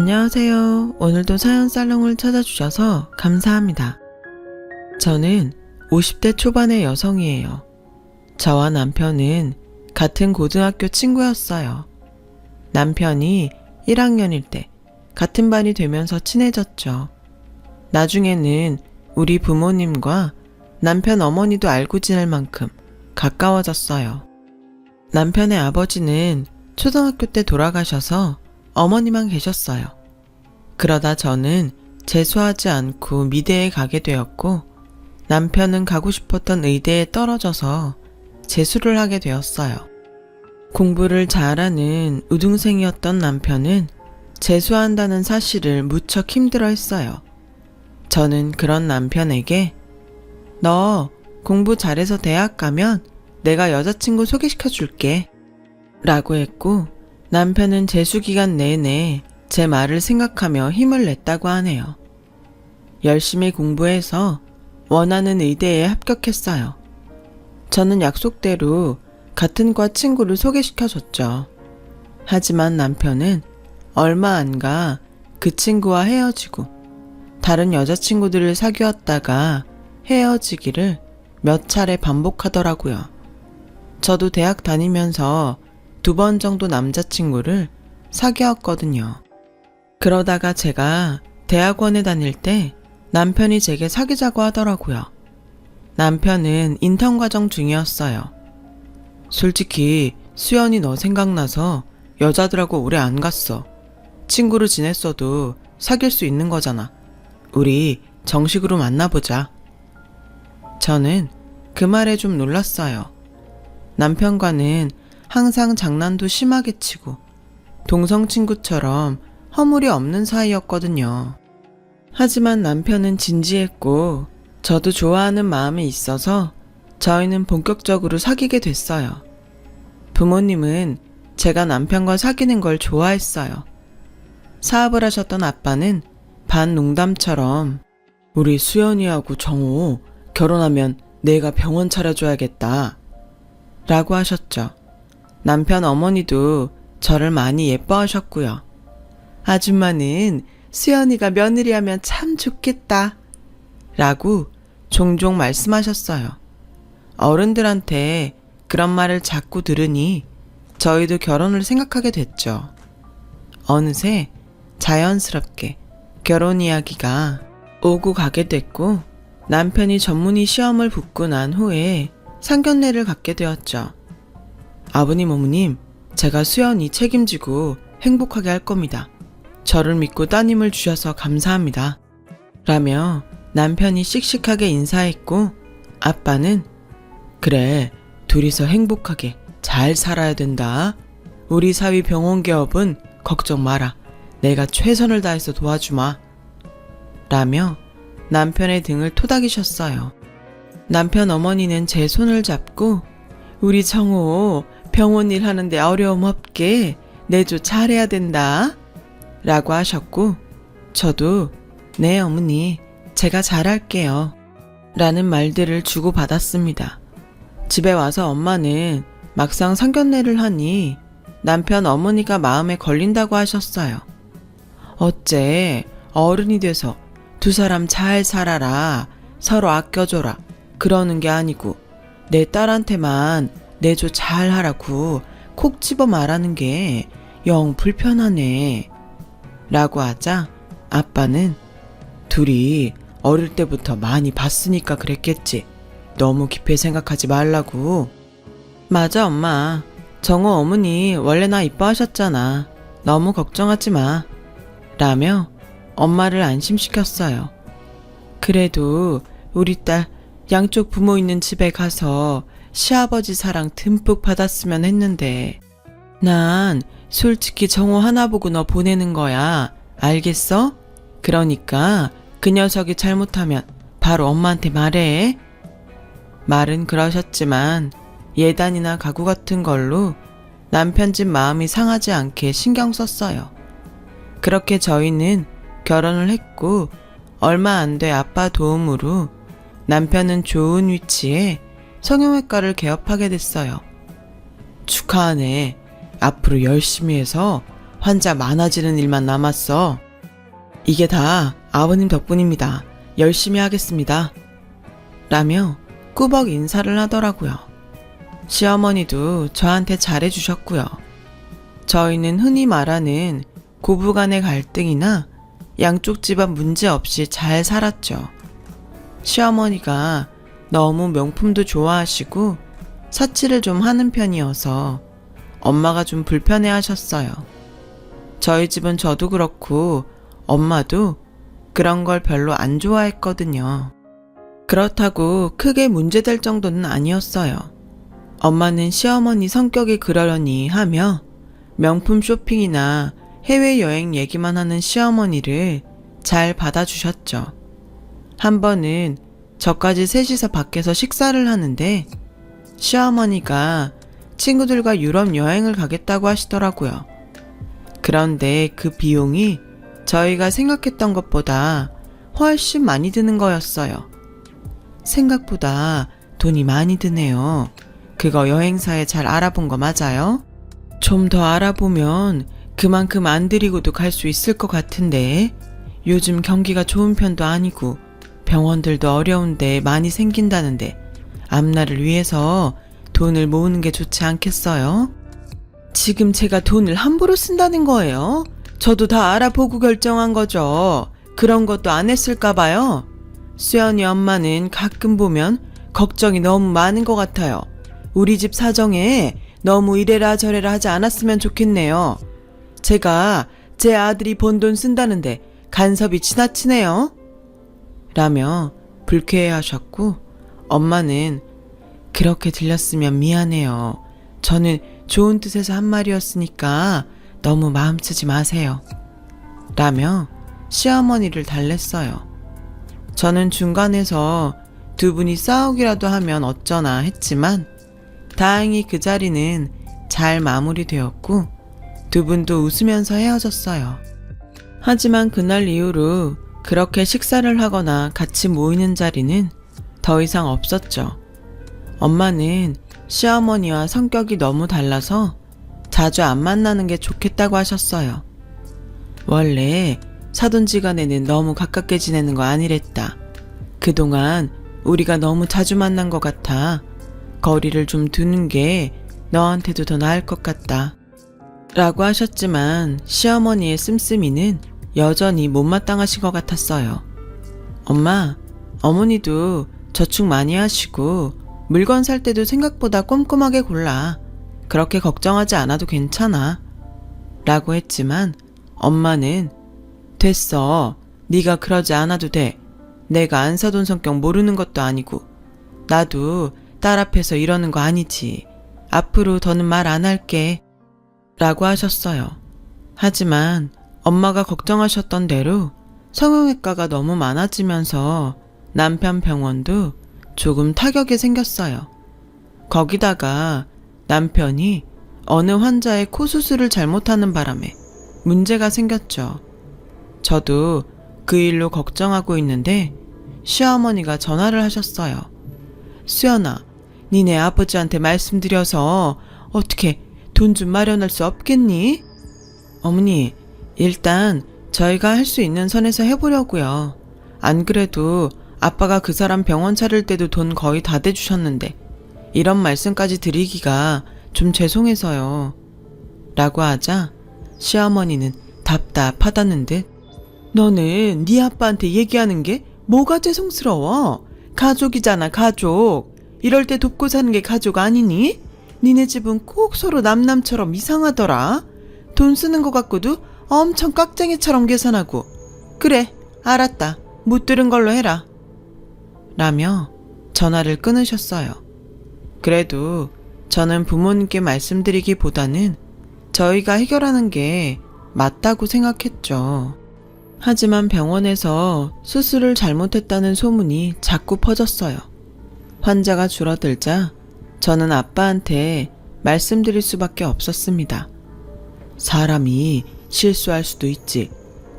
안녕하세요. 오늘도 사연 살롱을 찾아주셔서 감사합니다. 저는 50대 초반의 여성이에요. 저와 남편은 같은 고등학교 친구였어요. 남편이 1학년일 때 같은 반이 되면서 친해졌죠. 나중에는 우리 부모님과 남편 어머니도 알고 지낼 만큼 가까워졌어요. 남편의 아버지는 초등학교 때 돌아가셔서 어머니만 계셨어요. 그러다 저는 재수하지 않고 미대에 가게 되었고 남편은 가고 싶었던 의대에 떨어져서 재수를 하게 되었어요. 공부를 잘하는 우등생이었던 남편은 재수한다는 사실을 무척 힘들어했어요. 저는 그런 남편에게 너 공부 잘해서 대학 가면 내가 여자친구 소개시켜 줄게 라고 했고 남편은 재수기간 내내 제 말을 생각하며 힘을 냈다고 하네요. 열심히 공부해서 원하는 의대에 합격했어요. 저는 약속대로 같은 과 친구를 소개시켜줬죠. 하지만 남편은 얼마 안 가 그 친구와 헤어지고 다른 여자친구들을 사귀었다가 헤어지기를 몇 차례 반복하더라고요. 저도 대학 다니면서 2번 정도 남자친구를 사귀었거든요. 그러다가 제가 대학원에 다닐 때 남편이 제게 사귀자고 하더라고요. 남편은 인턴 과정 중이었어요. 솔직히 수연이 너 생각나서 여자들하고 오래 안 갔어. 친구로 지냈어도 사귈 수 있는 거잖아. 우리 정식으로 만나보자. 저는 그 말에 좀 놀랐어요. 남편과는 항상 장난도 심하게 치고 동성 친구처럼 허물이 없는 사이였거든요. 하지만 남편은 진지했고 저도 좋아하는 마음이 있어서 저희는 본격적으로 사귀게 됐어요. 부모님은 제가 남편과 사귀는 걸 좋아했어요. 사업을 하셨던 아빠는 반 농담처럼 우리 수연이하고 정호 결혼하면 내가 병원 차려줘야겠다 라고 하셨죠. 남편 어머니도 저를 많이 예뻐하셨고요. 아줌마는 수연이가 며느리 하면 참 좋겠다 라고 종종 말씀하셨어요. 어른들한테 그런 말을 자꾸 들으니 저희도 결혼을 생각하게 됐죠. 어느새 자연스럽게 결혼 이야기가 오고 가게 됐고 남편이 전문의 시험을 붙고 난 후에 상견례를 갖게 되었죠. 아버님, 어머님, 제가 수연이 책임지고 행복하게 할 겁니다. 저를 믿고 따님을 주셔서 감사합니다. 라며 남편이 씩씩하게 인사했고 아빠는 그래, 둘이서 행복하게 잘 살아야 된다. 우리 사위 병원 개업은 걱정 마라. 내가 최선을 다해서 도와주마. 라며 남편의 등을 토닥이셨어요. 남편 어머니는 제 손을 잡고 우리 정호 병원 일 하는데 어려움 없게 내조 잘해야 된다 라고 하셨고 저도 네 어머니 제가 잘할게요 라는 말들을 주고받았습니다. 집에 와서 엄마는 막상 상견례를 하니 남편 어머니가 마음에 걸린다고 하셨어요. 어째 어른이 돼서 두 사람 잘 살아라 서로 아껴줘라 그러는 게 아니고 내 딸한테만 내조 잘 하라고 콕 집어 말하는 게 영 불편하네 라고 하자 아빠는 둘이 어릴 때부터 많이 봤으니까 그랬겠지. 너무 깊이 생각하지 말라고. 맞아 엄마. 정호 어머니 원래 나 이뻐하셨잖아. 너무 걱정하지 마. 라며 엄마를 안심시켰어요. 그래도 우리 딸 양쪽 부모 있는 집에 가서 시아버지 사랑 듬뿍 받았으면 했는데 난 솔직히 정호 하나 보고 너 보내는 거야. 알겠어? 그러니까 그 녀석이 잘못하면 바로 엄마한테 말해. 말은 그러셨지만 예단이나 가구 같은 걸로 남편 집 마음이 상하지 않게 신경 썼어요. 그렇게 저희는 결혼을 했고 얼마 안 돼 아빠 도움으로 남편은 좋은 위치에 성형외과를 개업하게 됐어요. 축하하네. 앞으로 열심히 해서 환자 많아지는 일만 남았어. 이게 다 아버님 덕분입니다. 열심히 하겠습니다. 라며 꾸벅 인사를 하더라고요. 시어머니도 저한테 잘해주셨고요. 저희는 흔히 말하는 고부간의 갈등이나 양쪽 집안 문제 없이 잘 살았죠. 시어머니가 너무 명품도 좋아하시고 사치를 좀 하는 편이어서 엄마가 좀 불편해 하셨어요. 저희 집은 저도 그렇고 엄마도 그런 걸 별로 안 좋아했거든요. 그렇다고 크게 문제될 정도는 아니었어요. 엄마는 시어머니 성격이 그러려니 하며 명품 쇼핑이나 해외여행 얘기만 하는 시어머니를 잘 받아주셨죠. 한 번은 저까지 셋이서 밖에서 식사를 하는데 시어머니가 친구들과 유럽 여행을 가겠다고 하시더라고요. 그런데 그 비용이 저희가 생각했던 것보다 훨씬 많이 드는 거였어요. 생각보다 돈이 많이 드네요. 그거 여행사에 잘 알아본 거 맞아요? 좀 더 알아보면 그만큼 안 들이고도 갈 수 있을 것 같은데 요즘 경기가 좋은 편도 아니고 병원들도 어려운데 많이 생긴다는데 앞날을 위해서 돈을 모으는 게 좋지 않겠어요? 지금 제가 돈을 함부로 쓴다는 거예요? 저도 다 알아보고 결정한 거죠. 그런 것도 안 했을까 봐요. 수연이 엄마는 가끔 보면 걱정이 너무 많은 것 같아요. 우리 집 사정에 너무 이래라 저래라 하지 않았으면 좋겠네요. 제가 제 아들이 번 돈 쓴다는데 간섭이 지나치네요. 라며 불쾌해하셨고 엄마는 그렇게 들렸으면 미안해요. 저는 좋은 뜻에서 한 말이었으니까 너무 마음 쓰지 마세요. 라며 시어머니를 달랬어요. 저는 중간에서 두 분이 싸우기라도 하면 어쩌나 했지만 다행히 그 자리는 잘 마무리되었고 두 분도 웃으면서 헤어졌어요. 하지만 그날 이후로 그렇게 식사를 하거나 같이 모이는 자리는 더 이상 없었죠. 엄마는 시어머니와 성격이 너무 달라서 자주 안 만나는 게 좋겠다고 하셨어요. 원래 사돈지간에는 너무 가깝게 지내는 거 아니랬다. 그동안 우리가 너무 자주 만난 것 같아 거리를 좀 두는 게 너한테도 더 나을 것 같다. 라고 하셨지만 시어머니의 씀씀이는 여전히 못마땅하신 것 같았어요. 엄마, 어머니도 저축 많이 하시고 물건 살 때도 생각보다 꼼꼼하게 골라. 그렇게 걱정하지 않아도 괜찮아. 라고 했지만 엄마는 됐어. 네가 그러지 않아도 돼. 내가 안 사돈 성격 모르는 것도 아니고 나도 딸 앞에서 이러는 거 아니지. 앞으로 더는 말 안 할게. 라고 하셨어요. 하지만 엄마가 걱정하셨던 대로 성형외과가 너무 많아지면서 남편 병원도 조금 타격이 생겼어요. 거기다가 남편이 어느 환자의 코 수술을 잘못하는 바람에 문제가 생겼죠. 저도 그 일로 걱정하고 있는데 시어머니가 전화를 하셨어요. 수연아, 니네 아버지한테 말씀드려서 어떻게 돈 좀 마련할 수 없겠니? 어머니, 일단 저희가 할 수 있는 선에서 해보려고요. 안 그래도 아빠가 그 사람 병원 차릴 때도 돈 거의 다 대주셨는데 이런 말씀까지 드리기가 좀 죄송해서요. 라고 하자 시어머니는 답답하다는 듯 너는 네 아빠한테 얘기하는 게 뭐가 죄송스러워? 가족이잖아, 가족. 이럴 때 돕고 사는 게 가족 아니니? 니네 집은 꼭 서로 남남처럼 이상하더라. 돈 쓰는 거 갖고도 엄청 깍쟁이처럼 계산하고. 그래, 알았다. 못 들은 걸로 해라. 라며 전화를 끊으셨어요. 그래도 저는 부모님께 말씀드리기보다는 저희가 해결하는 게 맞다고 생각했죠. 하지만 병원에서 수술을 잘못했다는 소문이 자꾸 퍼졌어요. 환자가 줄어들자 저는 아빠한테 말씀드릴 수밖에 없었습니다. 사람이 실수할 수도 있지.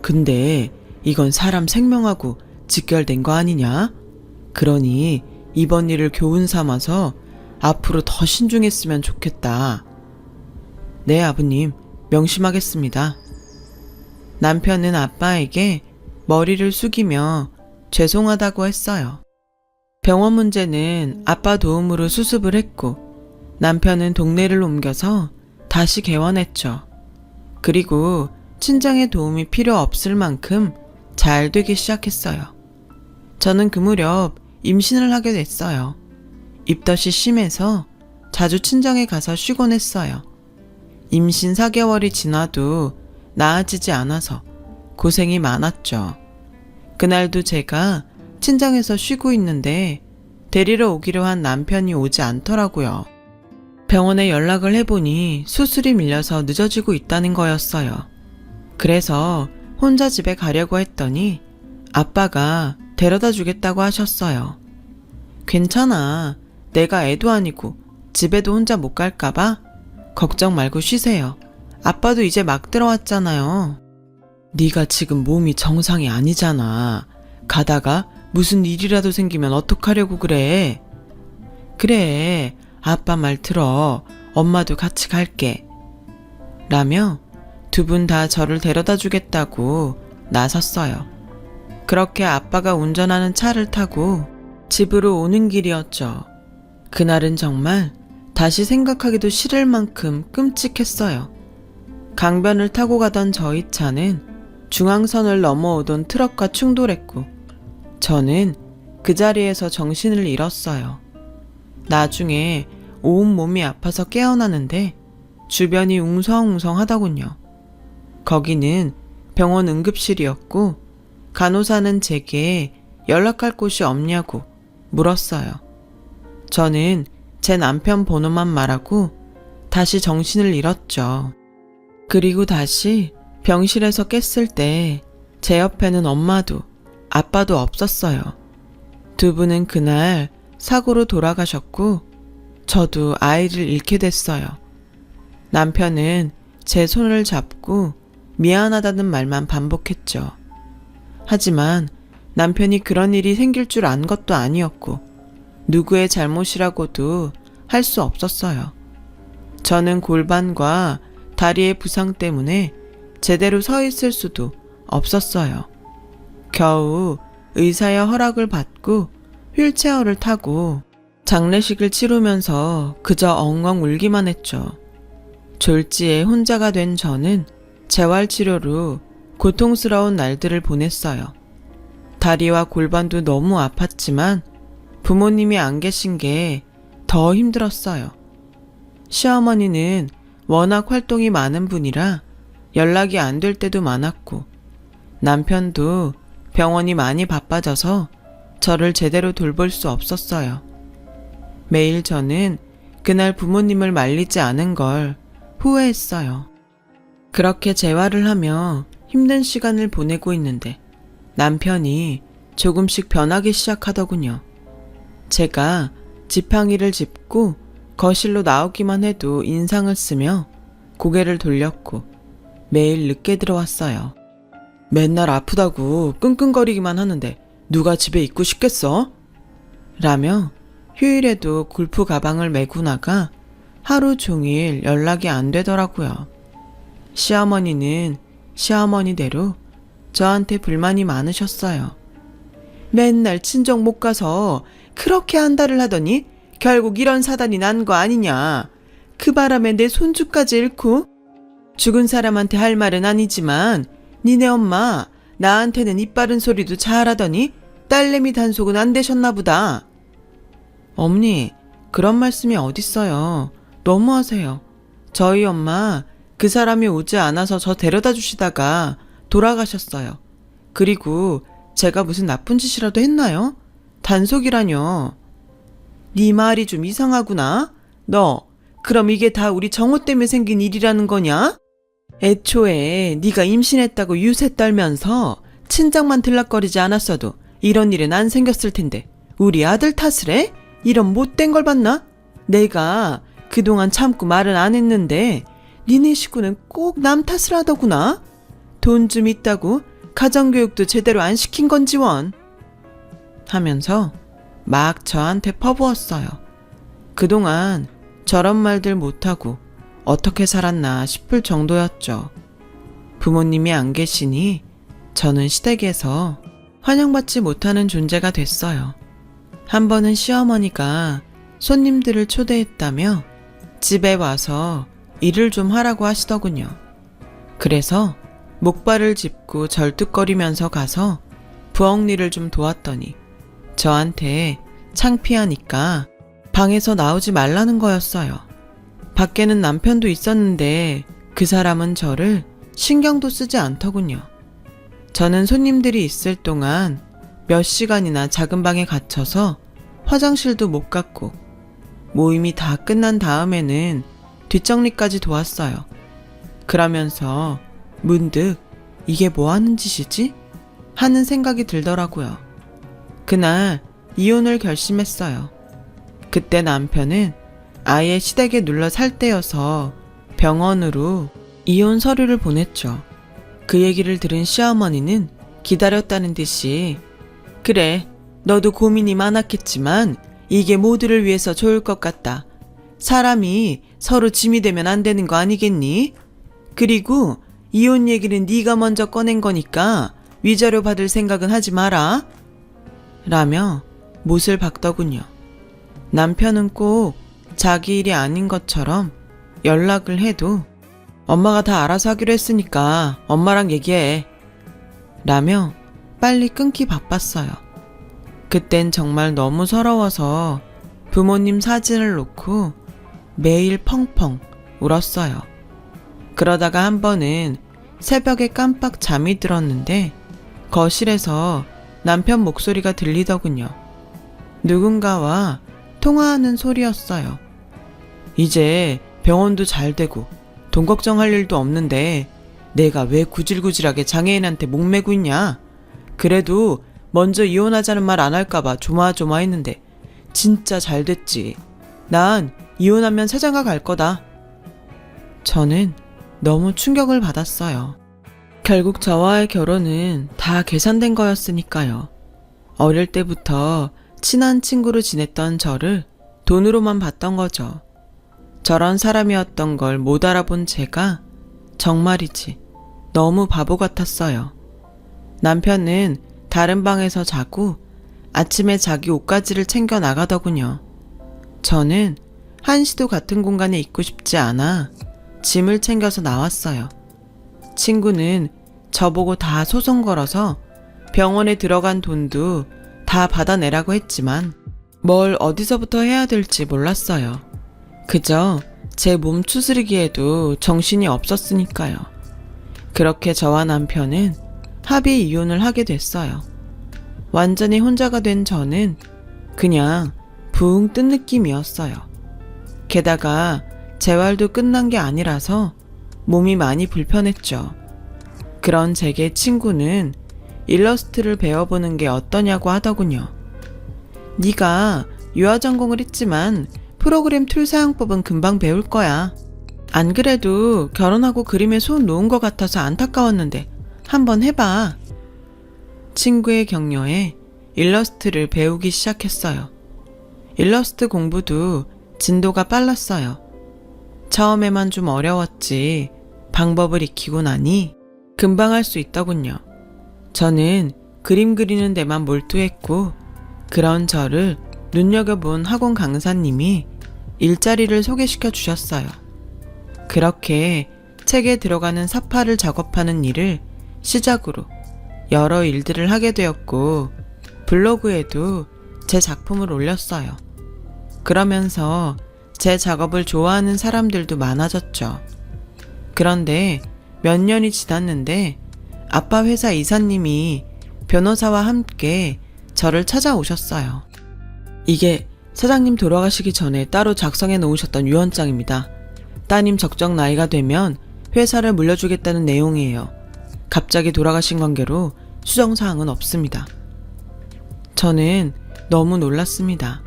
근데 이건 사람 생명하고 직결된 거 아니냐? 그러니 이번 일을 교훈 삼아서 앞으로 더 신중했으면 좋겠다. 네, 아버님. 명심하겠습니다. 남편은 아빠에게 머리를 숙이며 죄송하다고 했어요. 병원 문제는 아빠 도움으로 수습을 했고 남편은 동네를 옮겨서 다시 개원했죠. 그리고 친정의 도움이 필요 없을 만큼 잘 되기 시작했어요. 저는 그 무렵 임신을 하게 됐어요. 입덧이 심해서 자주 친정에 가서 쉬곤 했어요. 임신 4개월이 지나도 나아지지 않아서 고생이 많았죠. 그날도 제가 친정에서 쉬고 있는데 데리러 오기로 한 남편이 오지 않더라고요. 병원에 연락을 해보니 수술이 밀려서 늦어지고 있다는 거였어요. 그래서 혼자 집에 가려고 했더니 아빠가 데려다 주겠다고 하셨어요. 괜찮아. 내가 애도 아니고 집에도 혼자 못 갈까봐 걱정 말고 쉬세요. 아빠도 이제 막 들어왔잖아요. 네가 지금 몸이 정상이 아니잖아. 가다가 무슨 일이라도 생기면 어떡하려고 그래. 그래, 아빠 말 들어. 엄마도 같이 갈게. 라며 두 분 다 저를 데려다 주겠다고 나섰어요. 그렇게 아빠가 운전하는 차를 타고 집으로 오는 길이었죠. 그날은 정말 다시 생각하기도 싫을 만큼 끔찍했어요. 강변을 타고 가던 저희 차는 중앙선을 넘어오던 트럭과 충돌했고 저는 그 자리에서 정신을 잃었어요. 나중에 온몸이 아파서 깨어나는데 주변이 웅성웅성하더군요. 거기는 병원 응급실이었고 간호사는 제게 연락할 곳이 없냐고 물었어요. 저는 제 남편 번호만 말하고 다시 정신을 잃었죠. 그리고 다시 병실에서 깼을 때 제 옆에는 엄마도 아빠도 없었어요. 두 분은 그날 사고로 돌아가셨고 저도 아이를 잃게 됐어요. 남편은 제 손을 잡고 미안하다는 말만 반복했죠. 하지만 남편이 그런 일이 생길 줄 안 것도 아니었고 누구의 잘못이라고도 할 수 없었어요. 저는 골반과 다리의 부상 때문에 제대로 서 있을 수도 없었어요. 겨우 의사의 허락을 받고 휠체어를 타고 장례식을 치르면서 그저 엉엉 울기만 했죠. 졸지에 혼자가 된 저는 재활치료로 고통스러운 날들을 보냈어요. 다리와 골반도 너무 아팠지만 부모님이 안 계신 게 더 힘들었어요. 시어머니는 워낙 활동이 많은 분이라 연락이 안 될 때도 많았고 남편도 병원이 많이 바빠져서 저를 제대로 돌볼 수 없었어요. 매일 저는 그날 부모님을 말리지 않은 걸 후회했어요. 그렇게 재활을 하며 힘든 시간을 보내고 있는데 남편이 조금씩 변하기 시작하더군요. 제가 지팡이를 짚고 거실로 나오기만 해도 인상을 쓰며 고개를 돌렸고 매일 늦게 들어왔어요. 맨날 아프다고 끙끙거리기만 하는데 누가 집에 있고 싶겠어? 라며 휴일에도 골프 가방을 메고 나가 하루 종일 연락이 안 되더라고요. 시어머니는 시어머니대로 저한테 불만이 많으셨어요. 맨날 친정 못 가서 그렇게 한달을 하더니 결국 이런 사단이 난 거 아니냐. 그 바람에 내 손주까지 잃고. 죽은 사람한테 할 말은 아니지만 니네 엄마 나한테는 입 바른 소리도 잘하더니 딸내미 단속은 안 되셨나 보다. 어머니, 그런 말씀이 어딨어요. 너무하세요. 저희 엄마 그 사람이 오지 않아서 저 데려다 주시다가 돌아가셨어요. 그리고 제가 무슨 나쁜 짓이라도 했나요? 단속이라뇨. 네 말이 좀 이상하구나. 너 그럼 이게 다 우리 정호 때문에 생긴 일이라는 거냐? 애초에 네가 임신했다고 유세 떨면서 친정만 들락거리지 않았어도 이런 일은 안 생겼을 텐데 우리 아들 탓을 해? 이런 못된 걸 봤나? 내가 그동안 참고 말은 안 했는데 니네 식구는 꼭 남 탓을 하더구나. 돈 좀 있다고 가정교육도 제대로 안 시킨 건지 원. 하면서 막 저한테 퍼부었어요. 그동안 저런 말들 못하고 어떻게 살았나 싶을 정도였죠. 부모님이 안 계시니 저는 시댁에서 환영받지 못하는 존재가 됐어요. 한 번은 시어머니가 손님들을 초대했다며 집에 와서 일을 좀 하라고 하시더군요. 그래서 목발을 짚고 절뚝거리면서 가서 부엌 일을 좀 도왔더니 저한테 창피하니까 방에서 나오지 말라는 거였어요. 밖에는 남편도 있었는데 그 사람은 저를 신경도 쓰지 않더군요. 저는 손님들이 있을 동안 몇 시간이나 작은 방에 갇혀서 화장실도 못 갔고 모임이 다 끝난 다음에는 뒷정리까지 도왔어요. 그러면서 문득 이게 뭐 하는 짓이지? 하는 생각이 들더라고요. 그날 이혼을 결심했어요. 그때 남편은 아예 시댁에 눌러 살 때여서 병원으로 이혼 서류를 보냈죠. 그 얘기를 들은 시어머니는 기다렸다는 듯이 그래, 너도 고민이 많았겠지만 이게 모두를 위해서 좋을 것 같다. 사람이 서로 짐이 되면 안 되는 거 아니겠니? 그리고 이혼 얘기는 네가 먼저 꺼낸 거니까 위자료 받을 생각은 하지 마라. 라며 못을 박더군요. 남편은 꼭 자기 일이 아닌 것처럼 연락을 해도 엄마가 다 알아서 하기로 했으니까 엄마랑 얘기해. 라며 빨리 끊기 바빴어요. 그땐 정말 너무 서러워서 부모님 사진을 놓고 매일 펑펑 울었어요. 그러다가 한 번은 새벽에 깜빡 잠이 들었는데 거실에서 남편 목소리가 들리더군요. 누군가와 통화하는 소리였어요. 이제 병원도 잘 되고 돈 걱정할 일도 없는데 내가 왜 구질구질하게 장애인한테 목매고 있냐? 그래도 먼저 이혼하자는 말 안 할까봐 조마조마했는데 진짜 잘 됐지. 난 이혼하면 새장가 갈 거다. 저는 너무 충격을 받았어요. 결국 저와의 결혼은 다 계산된 거였으니까요. 어릴 때부터 친한 친구로 지냈던 저를 돈으로만 봤던 거죠. 저런 사람이었던 걸 못 알아본 제가 정말이지 너무 바보 같았어요. 남편은 다른 방에서 자고 아침에 자기 옷가지를 챙겨 나가더군요. 저는 한시도 같은 공간에 있고 싶지 않아 짐을 챙겨서 나왔어요. 친구는 저보고 다 소송 걸어서 병원에 들어간 돈도 다 받아내라고 했지만 뭘 어디서부터 해야 될지 몰랐어요. 그저 제 몸 추스르기에도 정신이 없었으니까요. 그렇게 저와 남편은 합의 이혼을 하게 됐어요. 완전히 혼자가 된 저는 그냥 붕 뜬 느낌이었어요. 게다가 재활도 끝난 게 아니라서 몸이 많이 불편했죠. 그런 제게 친구는 일러스트를 배워보는 게 어떠냐고 하더군요. 네가 유아 전공을 했지만 프로그램 툴 사용법은 금방 배울 거야. 안 그래도 결혼하고 그림에 손 놓은 것 같아서 안타까웠는데 한번 해봐. 친구의 격려에 일러스트를 배우기 시작했어요. 일러스트 공부도 진도가 빨랐어요. 처음에만 좀 어려웠지 방법을 익히고 나니 금방 할 수 있더군요. 저는 그림 그리는 데만 몰두했고 그런 저를 눈여겨본 학원 강사님이 일자리를 소개시켜 주셨어요. 그렇게 책에 들어가는 사파를 작업하는 일을 시작으로 여러 일들을 하게 되었고 블로그에도 제 작품을 올렸어요. 그러면서 제 작업을 좋아하는 사람들도 많아졌죠. 그런데 몇 년이 지났는데 아빠 회사 이사님이 변호사와 함께 저를 찾아오셨어요. 이게 사장님 돌아가시기 전에 따로 작성해 놓으셨던 유언장입니다. 따님 적정 나이가 되면 회사를 물려주겠다는 내용이에요. 갑자기 돌아가신 관계로 수정사항은 없습니다. 저는 너무 놀랐습니다.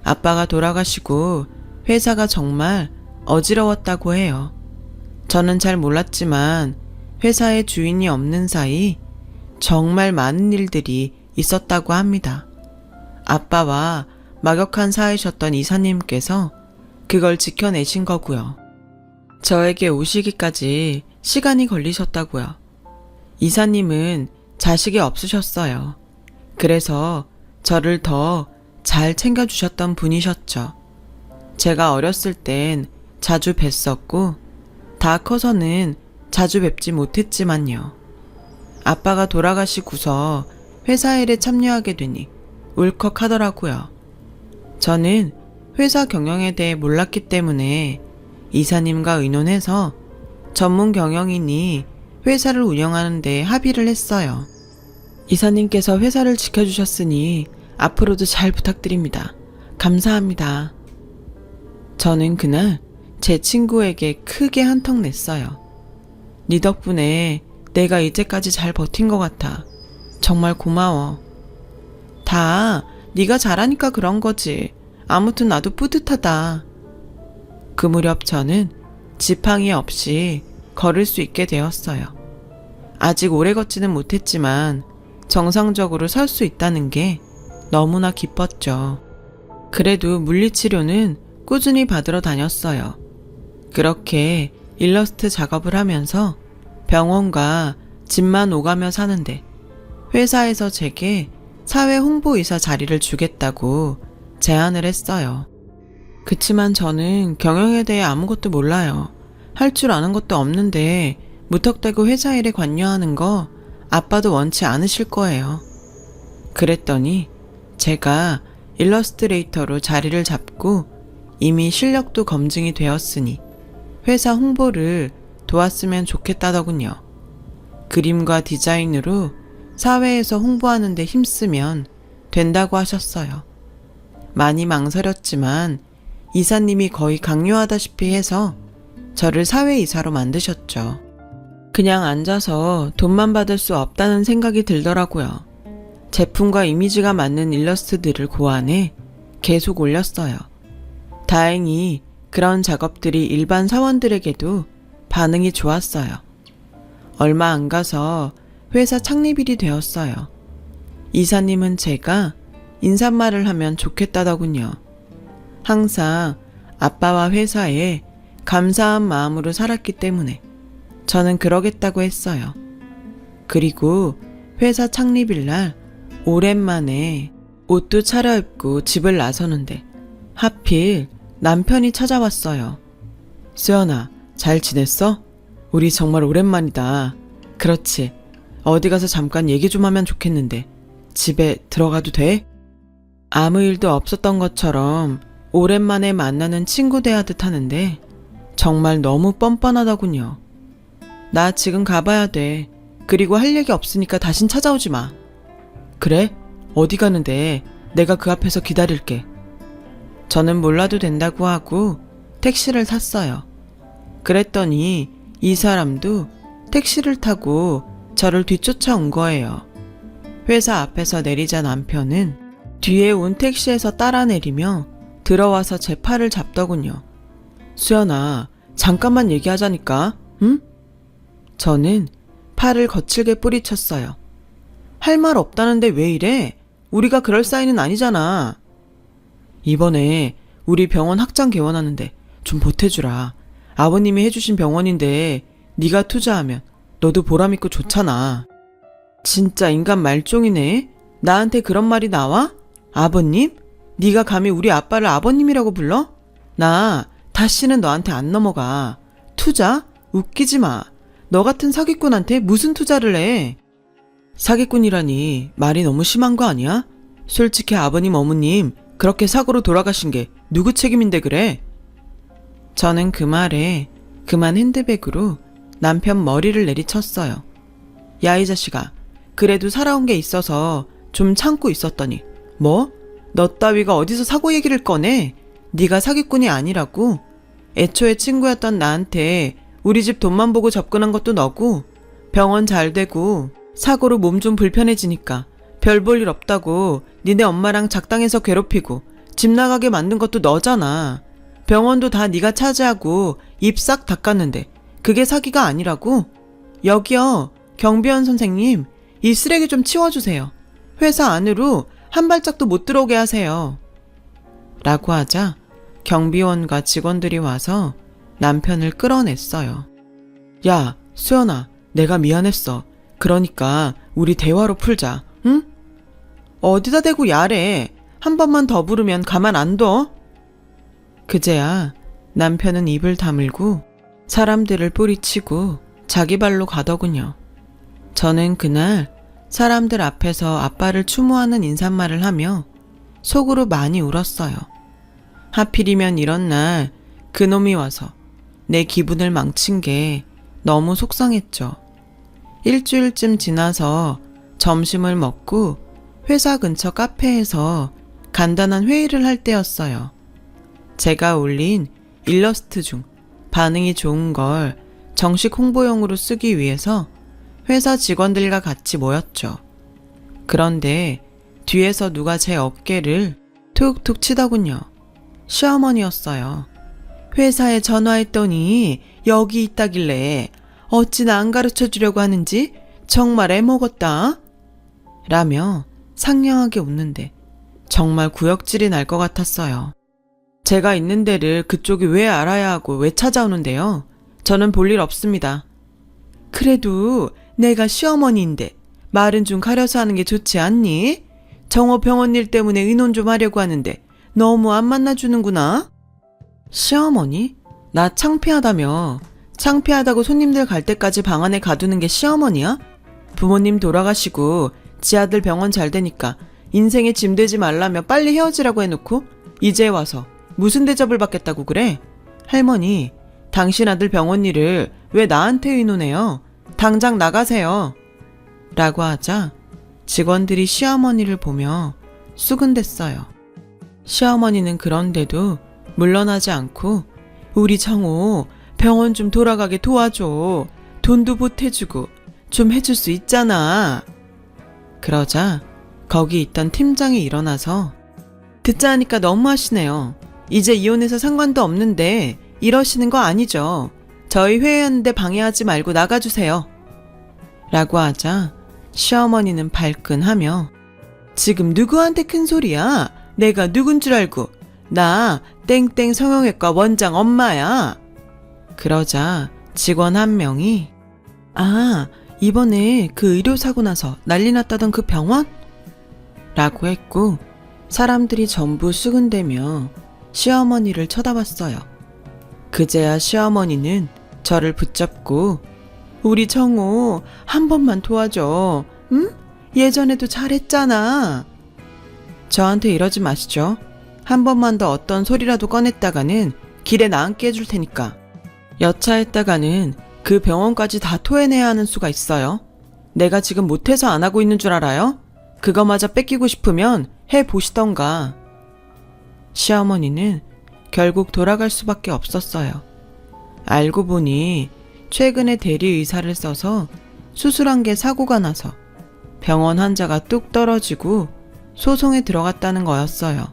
아빠가 돌아가시고 회사가 정말 어지러웠다고 해요. 저는 잘 몰랐지만 회사의 주인이 없는 사이 정말 많은 일들이 있었다고 합니다. 아빠와 막역한 사이셨던 이사님께서 그걸 지켜내신 거고요. 저에게 오시기까지 시간이 걸리셨다고요. 이사님은 자식이 없으셨어요. 그래서 저를 더 잘 챙겨주셨던 분이셨죠. 제가 어렸을 땐 자주 뵀었고, 다 커서는 자주 뵙지 못했지만요. 아빠가 돌아가시고서 회사 일에 참여하게 되니 울컥하더라고요. 저는 회사 경영에 대해 몰랐기 때문에 이사님과 의논해서 전문 경영인이 회사를 운영하는 데 합의를 했어요. 이사님께서 회사를 지켜주셨으니 앞으로도 잘 부탁드립니다. 감사합니다. 저는 그날 제 친구에게 크게 한턱 냈어요. 네 덕분에 내가 이제까지 잘 버틴 것 같아. 정말 고마워. 다 네가 잘하니까 그런 거지. 아무튼 나도 뿌듯하다. 그 무렵 저는 지팡이 없이 걸을 수 있게 되었어요. 아직 오래 걷지는 못했지만 정상적으로 설 수 있다는 게 너무나 기뻤죠. 그래도 물리치료는 꾸준히 받으러 다녔어요. 그렇게 일러스트 작업을 하면서 병원과 집만 오가며 사는데 회사에서 제게 사회 홍보이사 자리를 주겠다고 제안을 했어요. 그치만 저는 경영에 대해 아무것도 몰라요. 할 줄 아는 것도 없는데 무턱대고 회사 일에 관여하는 거 아빠도 원치 않으실 거예요. 그랬더니 제가 일러스트레이터로 자리를 잡고 이미 실력도 검증이 되었으니 회사 홍보를 도왔으면 좋겠다더군요. 그림과 디자인으로 사회에서 홍보하는 데 힘쓰면 된다고 하셨어요. 많이 망설였지만 이사님이 거의 강요하다시피 해서 저를 사회이사로 만드셨죠. 그냥 앉아서 돈만 받을 수 없다는 생각이 들더라고요. 제품과 이미지가 맞는 일러스트들을 고안해 계속 올렸어요. 다행히 그런 작업들이 일반 사원들에게도 반응이 좋았어요. 얼마 안 가서 회사 창립일이 되었어요. 이사님은 제가 인사말을 하면 좋겠다더군요. 항상 아빠와 회사에 감사한 마음으로 살았기 때문에 저는 그러겠다고 했어요. 그리고 회사 창립일 날 오랜만에 옷도 차려입고 집을 나서는데 하필 남편이 찾아왔어요. 수연아, 잘 지냈어? 우리 정말 오랜만이다. 그렇지. 어디 가서 잠깐 얘기 좀 하면 좋겠는데 집에 들어가도 돼? 아무 일도 없었던 것처럼 오랜만에 만나는 친구 대하듯 하는데 정말 너무 뻔뻔하더군요. 나 지금 가봐야 돼. 그리고 할 얘기 없으니까 다신 찾아오지 마. 그래? 어디 가는데? 내가 그 앞에서 기다릴게. 저는 몰라도 된다고 하고 택시를 탔어요. 그랬더니 이 사람도 택시를 타고 저를 뒤쫓아온 거예요. 회사 앞에서 내리자 남편은 뒤에 온 택시에서 따라 내리며 들어와서 제 팔을 잡더군요. 수연아, 잠깐만 얘기하자니까, 응? 저는 팔을 거칠게 뿌리쳤어요. 할 말 없다는데 왜 이래? 우리가 그럴 사이는 아니잖아. 이번에 우리 병원 확장 개원하는데 좀 보태주라. 아버님이 해주신 병원인데 네가 투자하면 너도 보람있고 좋잖아. 진짜 인간 말종이네. 나한테 그런 말이 나와? 아버님? 네가 감히 우리 아빠를 아버님이라고 불러? 나 다시는 너한테 안 넘어가. 투자? 웃기지 마. 너 같은 사기꾼한테 무슨 투자를 해? 사기꾼이라니 말이 너무 심한 거 아니야? 솔직히 아버님 어머님 그렇게 사고로 돌아가신 게 누구 책임인데 그래? 저는 그 말에 그만 핸드백으로 남편 머리를 내리쳤어요. 야, 이 자식아. 그래도 살아온 게 있어서 좀 참고 있었더니 뭐? 너 따위가 어디서 사고 얘기를 꺼내? 네가 사기꾼이 아니라고? 애초에 친구였던 나한테 우리 집 돈만 보고 접근한 것도 너고 병원 잘 되고 사고로 몸 좀 불편해지니까 별 볼 일 없다고 니네 엄마랑 작당해서 괴롭히고 집 나가게 만든 것도 너잖아. 병원도 다 네가 차지하고 입 싹 닦았는데 그게 사기가 아니라고? 여기요, 경비원 선생님, 이 쓰레기 좀 치워주세요. 회사 안으로 한 발짝도 못 들어오게 하세요. 라고 하자 경비원과 직원들이 와서 남편을 끌어냈어요. 야, 수연아, 내가 미안했어. 그러니까 우리 대화로 풀자, 응? 어디다 대고 야래. 한 번만 더 부르면 가만 안 둬. 그제야 남편은 입을 다물고 사람들을 뿌리치고 자기 발로 가더군요. 저는 그날 사람들 앞에서 아빠를 추모하는 인사말을 하며 속으로 많이 울었어요. 하필이면 이런 날 그놈이 와서 내 기분을 망친 게 너무 속상했죠. 일주일쯤 지나서 점심을 먹고 회사 근처 카페에서 간단한 회의를 할 때였어요. 제가 올린 일러스트 중 반응이 좋은 걸 정식 홍보용으로 쓰기 위해서 회사 직원들과 같이 모였죠. 그런데 뒤에서 누가 제 어깨를 툭툭 치더군요. 시어머니였어요. 회사에 전화했더니 여기 있다길래 어찌나 안 가르쳐 주려고 하는지 정말 애먹었다. 라며 상냥하게 웃는데 정말 구역질이 날 것 같았어요. 제가 있는 데를 그쪽이 왜 알아야 하고 왜 찾아오는데요? 저는 볼 일 없습니다. 그래도 내가 시어머니인데 말은 좀 가려서 하는 게 좋지 않니? 정호 병원 일 때문에 의논 좀 하려고 하는데 너무 안 만나주는구나. 시어머니? 나 창피하다며. 창피하다고 손님들 갈 때까지 방 안에 가두는 게 시어머니야? 부모님 돌아가시고 지 아들 병원 잘 되니까 인생에 짐 되지 말라며 빨리 헤어지라고 해놓고 이제 와서 무슨 대접을 받겠다고 그래? 할머니, 당신 아들 병원 일을 왜 나한테 의논해요? 당장 나가세요. 라고 하자 직원들이 시어머니를 보며 수근댔어요. 시어머니는 그런데도 물러나지 않고 우리 정호 병원 좀 돌아가게 도와줘. 돈도 보태주고 좀 해줄 수 있잖아. 그러자 거기 있던 팀장이 일어나서 듣자 하니까 너무하시네요. 이제 이혼해서 상관도 없는데 이러시는 거 아니죠. 저희 회의하는데 방해하지 말고 나가주세요. 라고 하자 시어머니는 발끈하며 지금 누구한테 큰 소리야? 내가 누군 줄 알고. 나 땡땡 성형외과 원장 엄마야. 그러자 직원 한 명이 아, 이번에 그 의료사고 나서 난리 났다던 그 병원? 라고 했고 사람들이 전부 수근대며 시어머니를 쳐다봤어요. 그제야 시어머니는 저를 붙잡고 우리 정호 한 번만 도와줘. 응? 예전에도 잘했잖아. 저한테 이러지 마시죠. 한 번만 더 어떤 소리라도 꺼냈다가는 길에 나앉게 해줄 테니까. 여차했다가는 그 병원까지 다 토해내야 하는 수가 있어요. 내가 지금 못해서 안 하고 있는 줄 알아요? 그거마저 뺏기고 싶으면 해보시던가. 시어머니는 결국 돌아갈 수밖에 없었어요. 알고 보니 최근에 대리의사를 써서 수술한 게 사고가 나서 병원 환자가 뚝 떨어지고 소송에 들어갔다는 거였어요.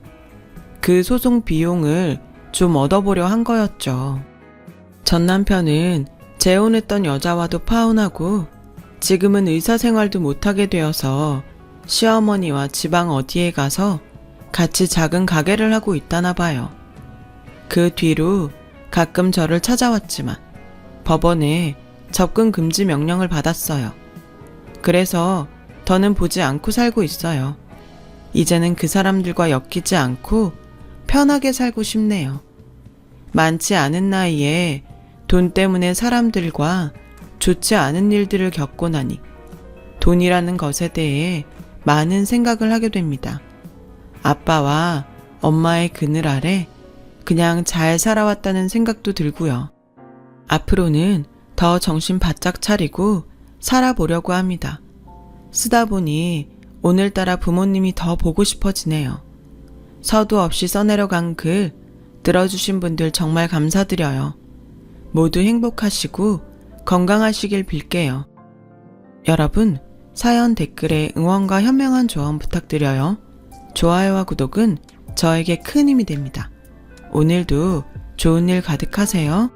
그 소송 비용을 좀 얻어보려 한 거였죠. 전 남편은 재혼했던 여자와도 파혼하고 지금은 의사 생활도 못하게 되어서 시어머니와 지방 어디에 가서 같이 작은 가게를 하고 있다나 봐요. 그 뒤로 가끔 저를 찾아왔지만 법원에 접근 금지 명령을 받았어요. 그래서 더는 보지 않고 살고 있어요. 이제는 그 사람들과 엮이지 않고 편하게 살고 싶네요. 많지 않은 나이에 돈 때문에 사람들과 좋지 않은 일들을 겪고 나니 돈이라는 것에 대해 많은 생각을 하게 됩니다. 아빠와 엄마의 그늘 아래 그냥 잘 살아왔다는 생각도 들고요. 앞으로는 더 정신 바짝 차리고 살아보려고 합니다. 쓰다 보니 오늘따라 부모님이 더 보고 싶어지네요. 서두 없이 써내려간 글 들어주신 분들 정말 감사드려요. 모두 행복하시고 건강하시길 빌게요. 여러분, 사연 댓글에 응원과 현명한 조언 부탁드려요. 좋아요와 구독은 저에게 큰 힘이 됩니다. 오늘도 좋은 일 가득하세요.